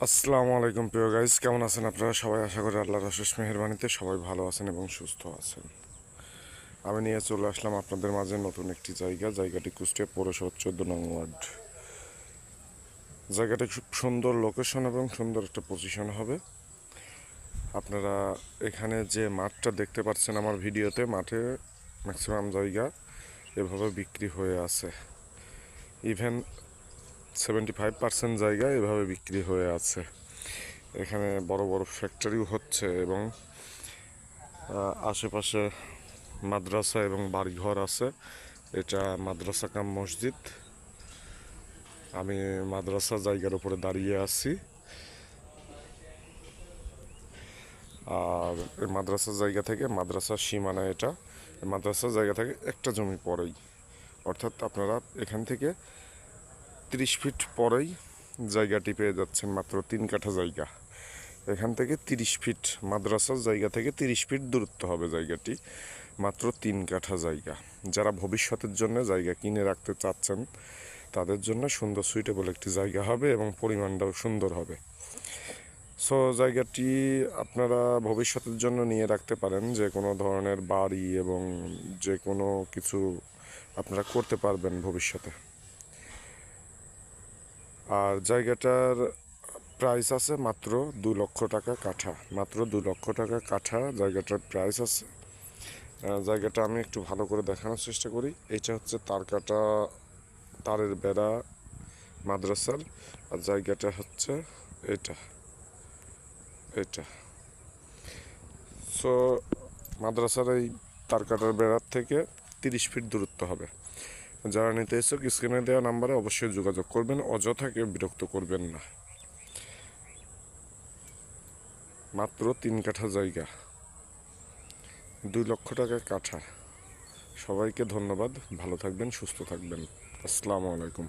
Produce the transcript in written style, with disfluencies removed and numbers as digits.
আসসালামু আলাইকুম প্রিয় গাইস, কেমন আছেন আপনারা সবাই? আশা করি আল্লাহর অশেষ মেহেরবানিতে সবাই ভালো আছেন এবং সুস্থ আছেন। আমি নিয়ে চলে আসলাম আপনাদের মাঝে নতুন একটি জায়গাটি কুষ্টিয়া পৌরসভার 14 নং ওয়ার্ড। জায়গাটি খুব সুন্দর লোকেশন এবং সুন্দর একটা পজিশন হবে। আপনারা এখানে যে মাঠটা দেখতে পাচ্ছেন আমার ভিডিওতে, মাঠে ম্যাক্সিমাম জায়গা এভাবে বিক্রি হয়ে আছে। ইভেন 75% জায়গা এভাবে বিক্রি হয়ে আছে। এখানে বড় বড় ফ্যাক্টরিও হচ্ছে এবং আশেপাশে মাদ্রাসা এবং বাড়িঘর আছে। এটা মাদ্রাসা কাম মসজিদ। আমি মাদ্রাসা জায়গার উপরে দাঁড়িয়ে আছি। আর এই মাদ্রাসা জায়গা থেকে মাদ্রাসার সীমানা, এটা মাদ্রাসা জায়গা থেকে একটা জমি পরেই, অর্থাৎ আপনারা এখান থেকে 30 ফিট পরেই জায়গাটি পেয়ে যাচ্ছেন, মাত্র 3 কাঠা জায়গা। এখান থেকে 30 ফিট, মাদ্রাসার জায়গা থেকে 30 ফিট দূরত্ব হবে জায়গাটি, মাত্র 3 কাঠা জায়গা। যারা ভবিষ্যতের জন্য জায়গা কিনে রাখতে চাচ্ছেন তাদের জন্য সুন্দর সুইটেবল একটি জায়গা হবে এবং পরিমাণটাও সুন্দর হবে। সো জায়গাটি আপনারা ভবিষ্যতের জন্য নিয়ে রাখতে পারেন, যে কোনো ধরনের বাড়ি এবং যে কোনো কিছু আপনারা করতে পারবেন ভবিষ্যতে। আর জায়গাটার প্রাইস আছে মাত্র 2 লক্ষ টাকা কাঠা, মাত্র 2 লক্ষ টাকা কাঠা জায়গাটার প্রাইস আছে। জায়গাটা আমি একটু ভালো করে দেখানোর চেষ্টা করি। এটা হচ্ছে তারকাটা, তারের বেড়া মাদ্রাসার, আর জায়গাটা হচ্ছে এটা এটা সো মাদ্রাসার এই তারকাটার বেড়ার থেকে 30 ফিট দূরত্ব হবে। যারা নিতে ইচ্ছুক স্ক্রিনে দেওয়া নাম্বারে অবশ্যই যোগাযোগ করবেন, অযথা কেউ বিরক্ত করবেন না। মাত্র 3 কাঠা জায়গা, 2 লক্ষ টাকা কাঠা। সবাইকে ধন্যবাদ, ভালো থাকবেন, সুস্থ থাকবেন। আসসালামু আলাইকুম।